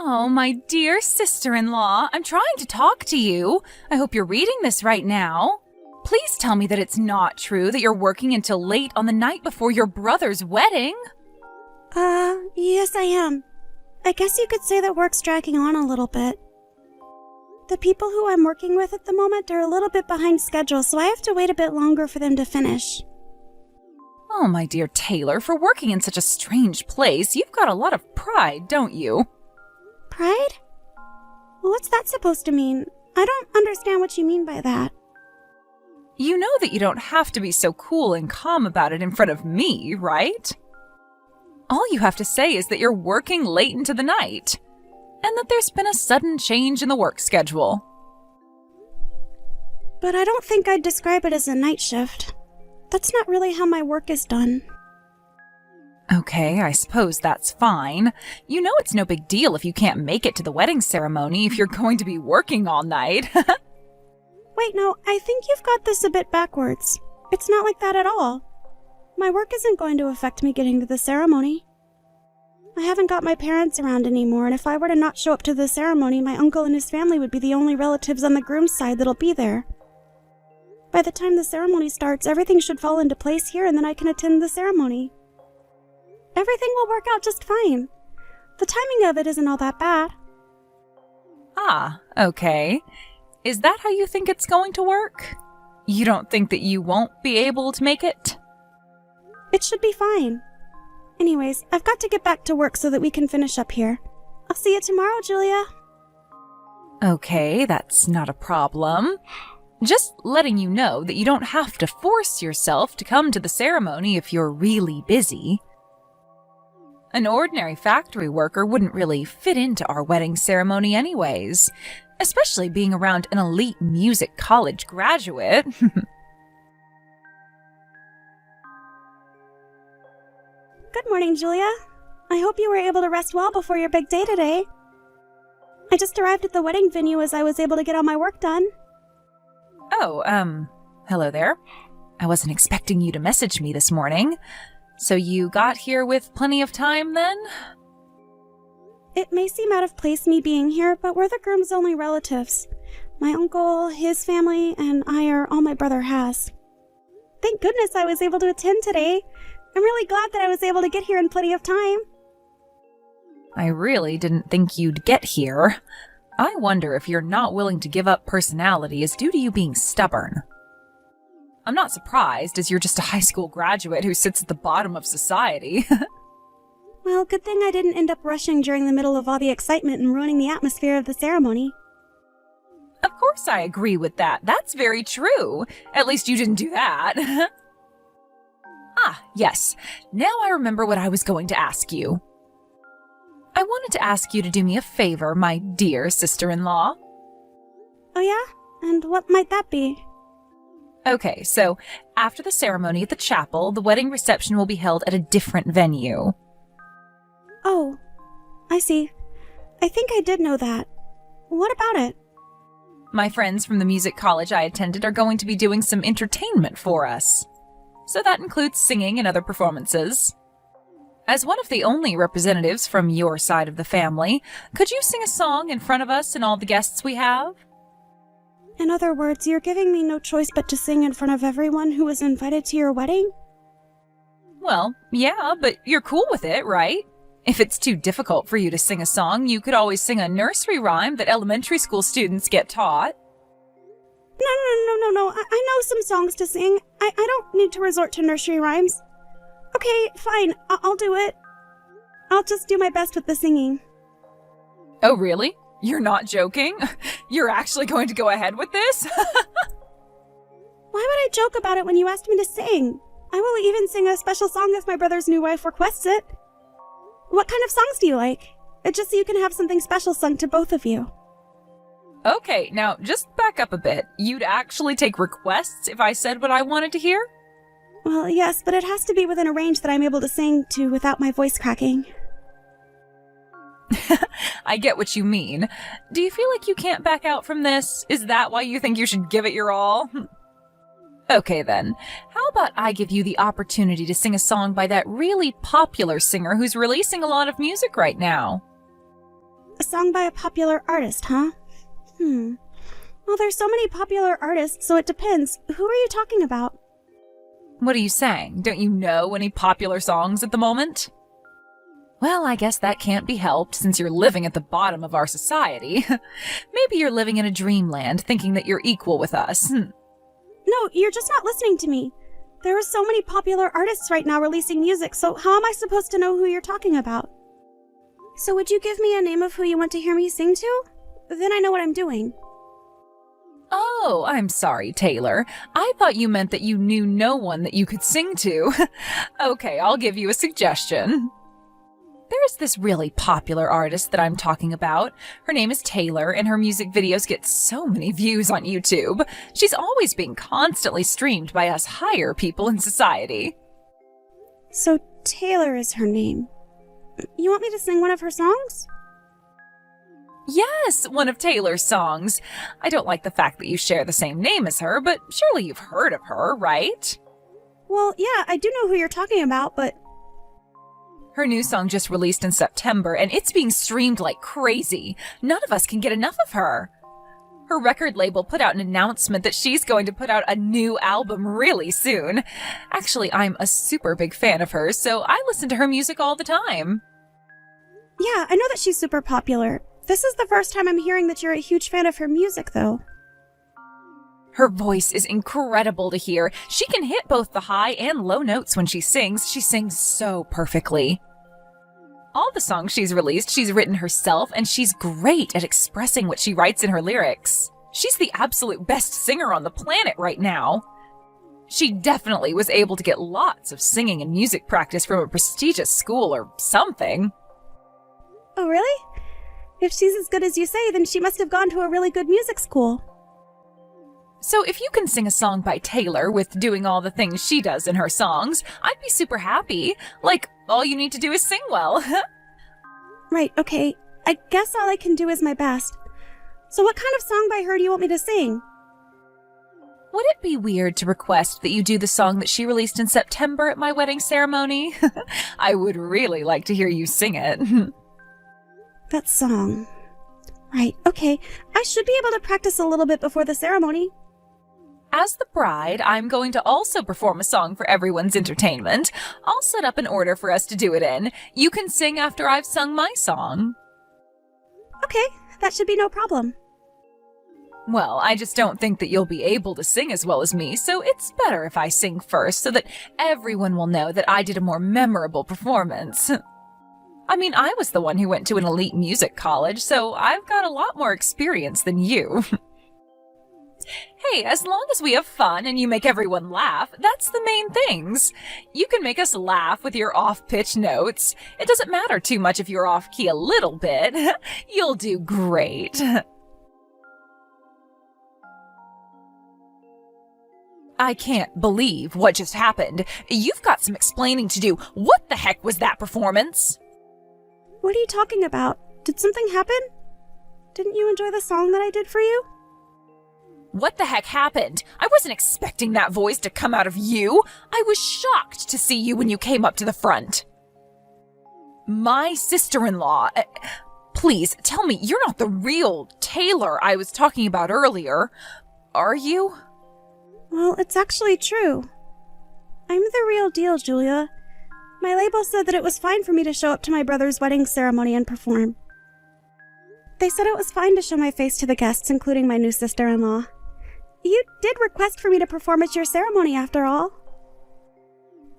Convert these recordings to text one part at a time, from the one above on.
Oh, my dear sister-in-law, I'm trying to talk to you. I hope you're reading this right now. Please tell me that it's not true that you're working until late on the night before your brother's wedding. Yes I am. I guess you could say that work's dragging on a little bit. The people who I'm working with at the moment are a little bit behind schedule, so I have to wait a bit longer for them to finish. Oh, my dear Taylor, for working in such a strange place, you've got a lot of pride, don't you? Pride? What's that supposed to mean? I don't understand what you mean by that. You know that you don't have to be so cool and calm about it in front of me, right? All you have to say is that you're working late into the night, and that there's been a sudden change in the work schedule. But I don't think I'd describe it as a night shift. That's not really how my work is done. Okay, I suppose that's fine. You know it's no big deal if you can't make it to the wedding ceremony if you're going to be working all night. Wait, no, I think you've got this a bit backwards. It's not like that at all. My work isn't going to affect me getting to the ceremony. I haven't got my parents around anymore, and if I were to not show up to the ceremony, my uncle and his family would be the only relatives on the groom's side that'll be there. By the time the ceremony starts, everything should fall into place here, and then I can attend the ceremony. Everything will work out just fine. The timing of it isn't all that bad. Ah, okay. Is that how you think it's going to work? You don't think that you won't be able to make it? It should be fine. Anyways, I've got to get back to work so that we can finish up here. I'll see you tomorrow, Julia. Okay, that's not a problem. Just letting you know that you don't have to force yourself to come to the ceremony if you're really busy. An ordinary factory worker wouldn't really fit into our wedding ceremony anyways, especially being around an elite music college graduate. Good morning, Julia. I hope you were able to rest well before your big day today. I just arrived at the wedding venue as I was able to get all my work done. Oh, hello there. I wasn't expecting you to message me this morning. So you got here with plenty of time, then? It may seem out of place me being here, but we're the groom's only relatives. My uncle, his family, and I are all my brother has. Thank goodness I was able to attend today. I'm really glad that I was able to get here in plenty of time. I really didn't think you'd get here. I wonder if you're not willing to give up personality is due to you being stubborn. I'm not surprised, as you're just a high school graduate who sits at the bottom of society. Well, good thing I didn't end up rushing during the middle of all the excitement and ruining the atmosphere of the ceremony. Of course I agree with that. That's very true. At least you didn't do that. Ah, yes. Now I remember what I was going to ask you. I wanted to ask you to do me a favor, my dear sister-in-law. Oh yeah? And what might that be? Okay, so after the ceremony at the chapel, the wedding reception will be held at a different venue. Oh, I see. I think I did know that. What about it? My friends from the music college I attended are going to be doing some entertainment for us. So that includes singing and other performances. As one of the only representatives from your side of the family, could you sing a song in front of us and all the guests we have? In other words, you're giving me no choice but to sing in front of everyone who was invited to your wedding? Well, yeah, but you're cool with it, right? If it's too difficult for you to sing a song, you could always sing a nursery rhyme that elementary school students get taught. No. I know some songs to sing. I don't need to resort to nursery rhymes. Okay, fine. I'll do it. I'll just do my best with the singing. Oh, really? You're not joking? You're actually going to go ahead with this? Why would I joke about it when you asked me to sing? I will even sing a special song if my brother's new wife requests it. What kind of songs do you like? Just so you can have something special sung to both of you. Okay, now just back up a bit. You'd actually take requests if I said what I wanted to hear? Well, yes, but it has to be within a range that I'm able to sing to without my voice cracking. I get what you mean. Do you feel like you can't back out from this? Is that why you think you should give it your all? Okay then, how about I give you the opportunity to sing a song by that really popular singer who's releasing a lot of music right now? A song by a popular artist, huh? Well, there's so many popular artists, so it depends. Who are you talking about? What are you saying? Don't you know any popular songs at the moment? Well, I guess that can't be helped since you're living at the bottom of our society. Maybe you're living in a dreamland thinking that you're equal with us. No, you're just not listening to me. There are so many popular artists right now releasing music, so how am I supposed to know who you're talking about? So would you give me a name of who you want to hear me sing to? Then I know what I'm doing. Oh, I'm sorry, Taylor. I thought you meant that you knew no one that you could sing to. Okay, I'll give you a suggestion. There's this really popular artist that I'm talking about. Her name is Taylor, and her music videos get so many views on YouTube. She's always being constantly streamed by us higher people in society. So Taylor is her name. You want me to sing one of her songs? Yes, one of Taylor's songs. I don't like the fact that you share the same name as her, but surely you've heard of her, right? Well, yeah, I do know who you're talking about, but... Her new song just released in September, and it's being streamed like crazy. None of us can get enough of her. Her record label put out an announcement that she's going to put out a new album really soon. Actually, I'm a super big fan of hers, so I listen to her music all the time. Yeah, I know that she's super popular. This is the first time I'm hearing that you're a huge fan of her music, though. Her voice is incredible to hear. She can hit both the high and low notes when she sings. She sings so perfectly. All the songs she's released, she's written herself, and she's great at expressing what she writes in her lyrics. She's the absolute best singer on the planet right now. She definitely was able to get lots of singing and music practice from a prestigious school or something. Oh, really? If she's as good as you say, then she must have gone to a really good music school. So if you can sing a song by Taylor with doing all the things she does in her songs, I'd be super happy. Like, all you need to do is sing well. Right, okay. I guess all I can do is my best. So what kind of song by her do you want me to sing? Would it be weird to request that you do the song that she released in September at my wedding ceremony? I would really like to hear you sing it. That song. Right, okay. I should be able to practice a little bit before the ceremony. As the bride, I'm going to also perform a song for everyone's entertainment. I'll set up an order for us to do it in. You can sing after I've sung my song. Okay, that should be no problem. Well, I just don't think that you'll be able to sing as well as me, so it's better if I sing first so that everyone will know that I did a more memorable performance. I mean, I was the one who went to an elite music college, so I've got a lot more experience than you. Hey, as long as we have fun and you make everyone laugh, that's the main things. You can make us laugh with your off-pitch notes. It doesn't matter too much if you're off-key a little bit. You'll do great. I can't believe what just happened. You've got some explaining to do. What the heck was that performance? What are you talking about? Did something happen? Didn't you enjoy the song that I did for you? What the heck happened? I wasn't expecting that voice to come out of you. I was shocked to see you when you came up to the front. My sister-in-law. Please, tell me you're not the real Taylor I was talking about earlier. Are you? Well, it's actually true. I'm the real deal, Julia. My label said that it was fine for me to show up to my brother's wedding ceremony and perform. They said it was fine to show my face to the guests, including my new sister-in-law. You did request for me to perform at your ceremony, after all.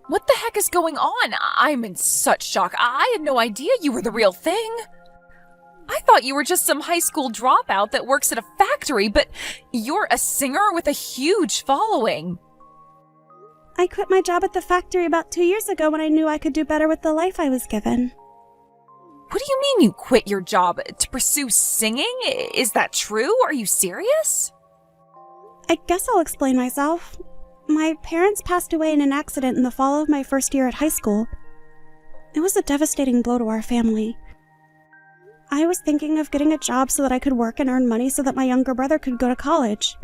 What the heck is going on? I'm in such shock. I had no idea you were the real thing. I thought you were just some high school dropout that works at a factory, but you're a singer with a huge following. I quit my job at the factory about 2 years ago when I knew I could do better with the life I was given. What do you mean you quit your job to pursue singing? Is that true? Are you serious? I guess I'll explain myself. My parents passed away in an accident in the fall of my first year at high school. It was a devastating blow to our family. I was thinking of getting a job so that I could work and earn money so that my younger brother could go to college.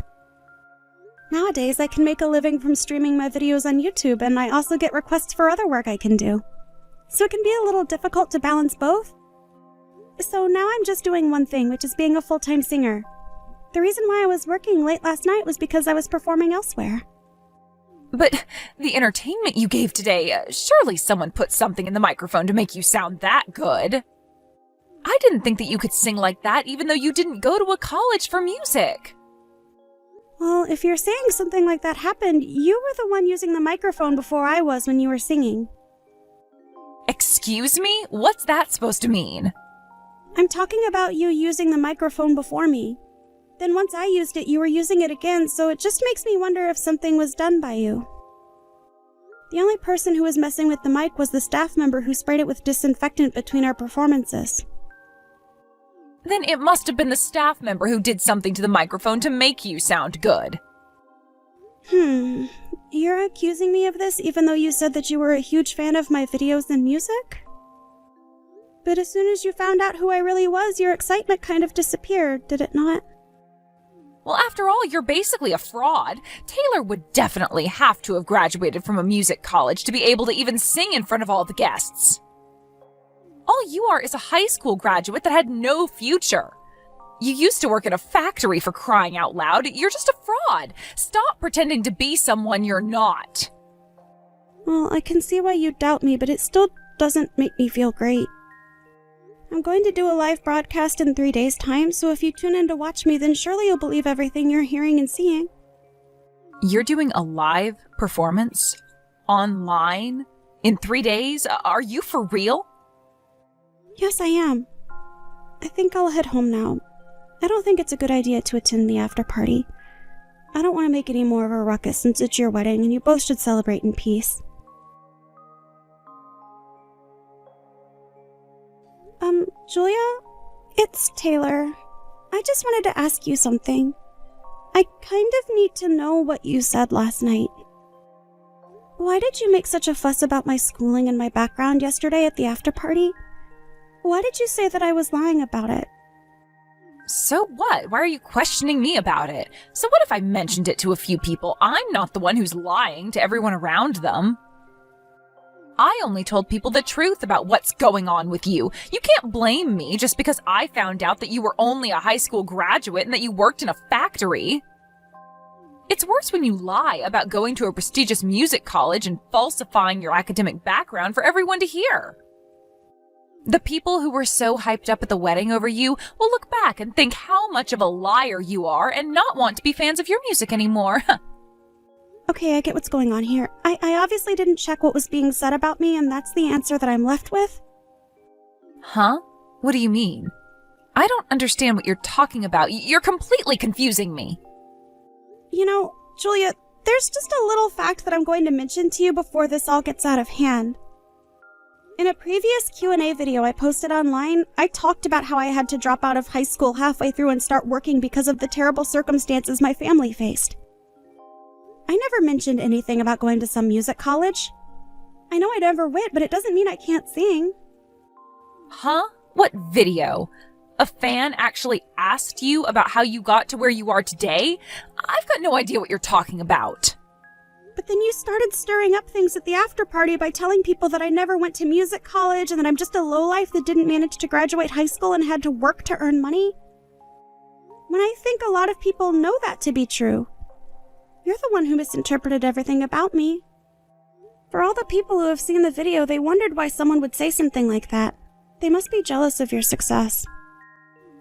Nowadays, I can make a living from streaming my videos on YouTube, and I also get requests for other work I can do. So it can be a little difficult to balance both. So now I'm just doing one thing, which is being a full-time singer. The reason why I was working late last night was because I was performing elsewhere. But the entertainment you gave today, surely someone put something in the microphone to make you sound that good. I didn't think that you could sing like that even though you didn't go to a college for music. Well, if you're saying something like that happened, you were the one using the microphone before I was when you were singing. Excuse me? What's that supposed to mean? I'm talking about you using the microphone before me. Then once I used it, you were using it again, so it just makes me wonder if something was done by you. The only person who was messing with the mic was the staff member who sprayed it with disinfectant between our performances. Then it must have been the staff member who did something to the microphone to make you sound good. You're accusing me of this even though you said that you were a huge fan of my videos and music? But as soon as you found out who I really was, your excitement kind of disappeared, did it not? Well, after all, you're basically a fraud. Taylor would definitely have to have graduated from a music college to be able to even sing in front of all the guests. All you are is a high school graduate that had no future. You used to work at a factory, for crying out loud. You're just a fraud. Stop pretending to be someone you're not. Well, I can see why you doubt me, but it still doesn't make me feel great. I'm going to do a live broadcast in 3 days' time, so if you tune in to watch me, then surely you'll believe everything you're hearing and seeing. You're doing a live performance? Online? In 3 days? Are you for real? Yes, I am. I think I'll head home now. I don't think it's a good idea to attend the after party. I don't want to make any more of a ruckus since it's your wedding and you both should celebrate in peace. Julia? It's Taylor. I just wanted to ask you something. I kind of need to know what you said last night. Why did you make such a fuss about my schooling and my background yesterday at the after party? Why did you say that I was lying about it? So what? Why are you questioning me about it? So what if I mentioned it to a few people? I'm not the one who's lying to everyone around them. I only told people the truth about what's going on with you. You can't blame me just because I found out that you were only a high school graduate and that you worked in a factory. It's worse when you lie about going to a prestigious music college and falsifying your academic background for everyone to hear. The people who were so hyped up at the wedding over you will look back and think how much of a liar you are and not want to be fans of your music anymore. Okay, I get what's going on here. I obviously didn't check what was being said about me, and that's the answer that I'm left with. Huh? What do you mean? I don't understand what you're talking about. You're completely confusing me. You know, Julia, there's just a little fact that I'm going to mention to you before this all gets out of hand. In a previous Q&A video I posted online, I talked about how I had to drop out of high school halfway through and start working because of the terrible circumstances my family faced. I never mentioned anything about going to some music college. I know I never went, but it doesn't mean I can't sing. Huh? What video? A fan actually asked you about how you got to where you are today? I've got no idea what you're talking about. But then you started stirring up things at the after party by telling people that I never went to music college and that I'm just a lowlife that didn't manage to graduate high school and had to work to earn money. When I think a lot of people know that to be true. You're the one who misinterpreted everything about me. For all the people who have seen the video, they wondered why someone would say something like that. They must be jealous of your success.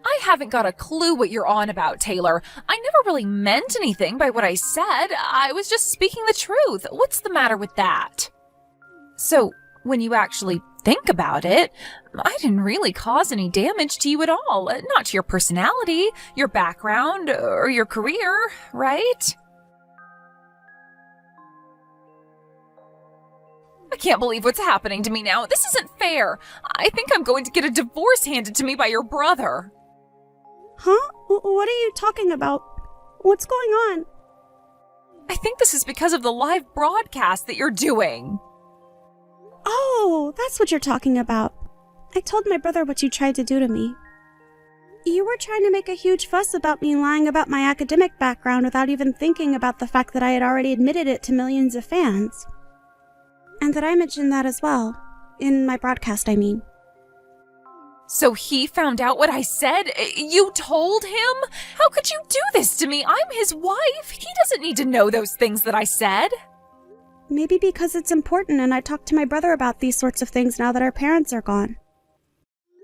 I haven't got a clue what you're on about, Taylor. I never really meant anything by what I said. I was just speaking the truth. What's the matter with that? So, when you actually think about it, I didn't really cause any damage to you at all. Not to your personality, your background, or your career, right? I can't believe what's happening to me now. This isn't fair. I think I'm going to get a divorce handed to me by your brother. Huh? What are you talking about? What's going on? I think this is because of the live broadcast that you're doing. Oh, that's what you're talking about. I told my brother what you tried to do to me. You were trying to make a huge fuss about me lying about my academic background without even thinking about the fact that I had already admitted it to millions of fans. And that I mentioned that as well. In my broadcast, I mean. So he found out what I said? You told him? How could you do this to me? I'm his wife. He doesn't need to know those things that I said. Maybe because it's important and I talk to my brother about these sorts of things now that our parents are gone.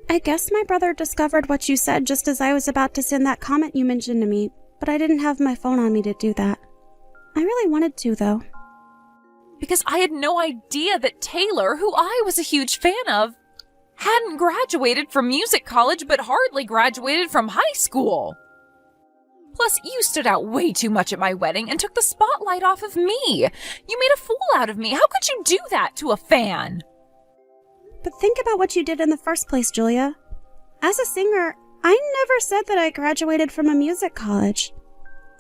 I guess my brother discovered what you said just as I was about to send that comment you mentioned to me, but I didn't have my phone on me to do that. I really wanted to, though. Because I had no idea that Taylor, who I was a huge fan of, hadn't graduated from music college but hardly graduated from high school. Plus, you stood out way too much at my wedding and took the spotlight off of me. You made a fool out of me. How could you do that to a fan? But think about what you did in the first place, Julia. As a singer, I never said that I graduated from a music college.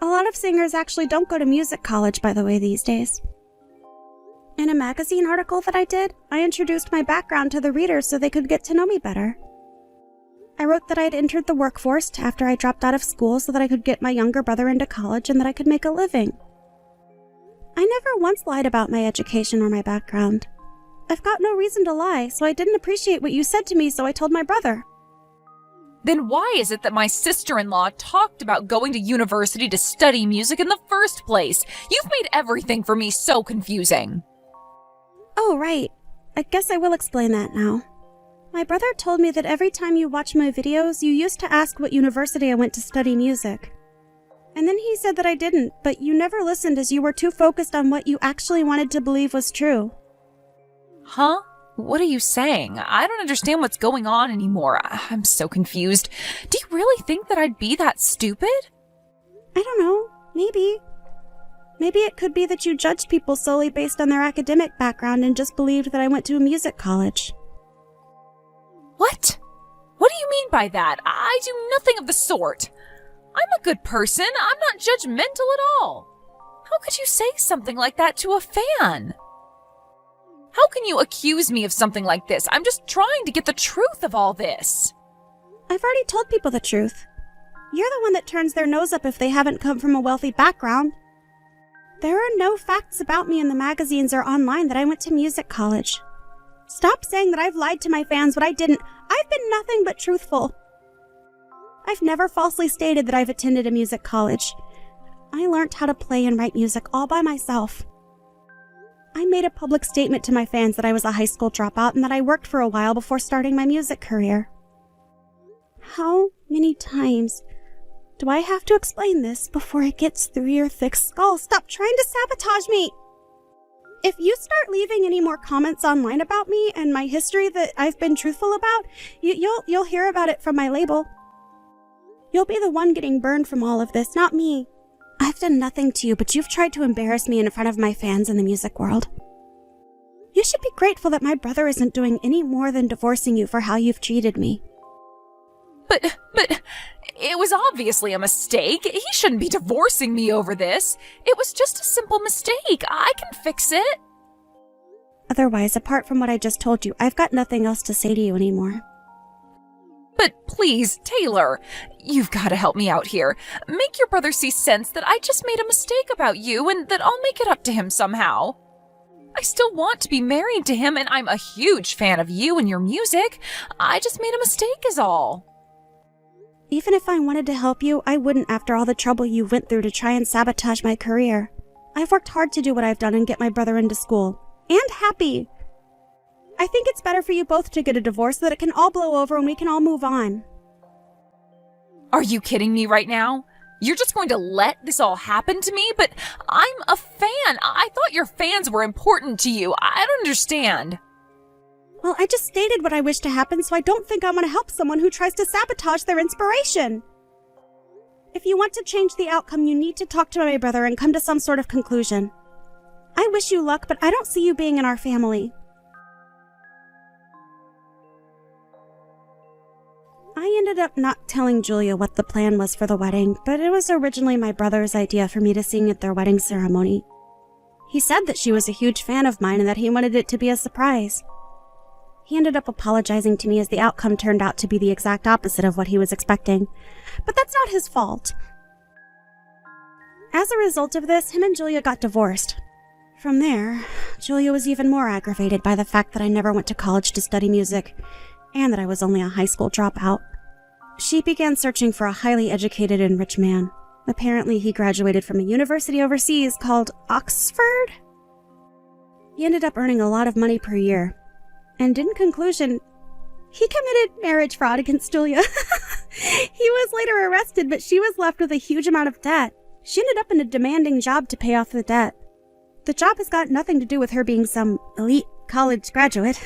A lot of singers actually don't go to music college, by the way, these days. In a magazine article that I did, I introduced my background to the readers so they could get to know me better. I wrote that I'd entered the workforce after I dropped out of school so that I could get my younger brother into college and that I could make a living. I never once lied about my education or my background. I've got no reason to lie, so I didn't appreciate what you said to me, so I told my brother. Then why is it that my sister-in-law talked about going to university to study music in the first place? You've made everything for me so confusing. Oh, right. I guess I will explain that now. My brother told me that every time you watch my videos, you used to ask what university I went to study music. And then he said that I didn't, but you never listened as you were too focused on what you actually wanted to believe was true. Huh? What are you saying? I don't understand what's going on anymore. I'm so confused. Do you really think that I'd be that stupid? I don't know. Maybe. Maybe it could be that you judged people solely based on their academic background and just believed that I went to a music college. What? What do you mean by that? I do nothing of the sort. I'm a good person. I'm not judgmental at all. How could you say something like that to a fan? How can you accuse me of something like this? I'm just trying to get the truth of all this. I've already told people the truth. You're the one that turns their nose up if they haven't come from a wealthy background. There are no facts about me in the magazines or online that I went to music college. Stop saying that I've lied to my fans when I didn't. I've been nothing but truthful. I've never falsely stated that I've attended a music college. I learned how to play and write music all by myself. I made a public statement to my fans that I was a high school dropout and that I worked for a while before starting my music career. How many times do I have to explain this before it gets through your thick skull? Stop trying to sabotage me! If you start leaving any more comments online about me and my history that I've been truthful about, you'll hear about it from my label. You'll be the one getting burned from all of this, not me. I've done nothing to you, but you've tried to embarrass me in front of my fans in the music world. You should be grateful that my brother isn't doing any more than divorcing you for how you've treated me. But it was obviously a mistake. He shouldn't be divorcing me over this. It was just a simple mistake. I can fix it. Otherwise, apart from what I just told you, I've got nothing else to say to you anymore. But please, Taylor, you've got to help me out here. Make your brother see sense that I just made a mistake about you and that I'll make it up to him somehow. I still want to be married to him and I'm a huge fan of you and your music. I just made a mistake is all. Even if I wanted to help you, I wouldn't after all the trouble you went through to try and sabotage my career. I've worked hard to do what I've done and get my brother into school. And happy. I think it's better for you both to get a divorce so that it can all blow over and we can all move on. Are you kidding me right now? You're just going to let this all happen to me? But I'm a fan. I thought your fans were important to you. I don't understand. Well, I just stated what I wish to happen, so I don't think I want to help someone who tries to sabotage their inspiration. If you want to change the outcome, you need to talk to my brother and come to some sort of conclusion. I wish you luck, but I don't see you being in our family. I ended up not telling Julia what the plan was for the wedding, but it was originally my brother's idea for me to sing at their wedding ceremony. He said that she was a huge fan of mine and that he wanted it to be a surprise. He ended up apologizing to me as the outcome turned out to be the exact opposite of what he was expecting. But that's not his fault. As a result of this, him and Julia got divorced. From there, Julia was even more aggravated by the fact that I never went to college to study music, and that I was only a high school dropout. She began searching for a highly educated and rich man. Apparently, he graduated from a university overseas called Oxford. He ended up earning a lot of money per year. And in conclusion, he committed marriage fraud against Julia. He was later arrested, but she was left with a huge amount of debt. She ended up in a demanding job to pay off the debt. The job has got nothing to do with her being some elite college graduate.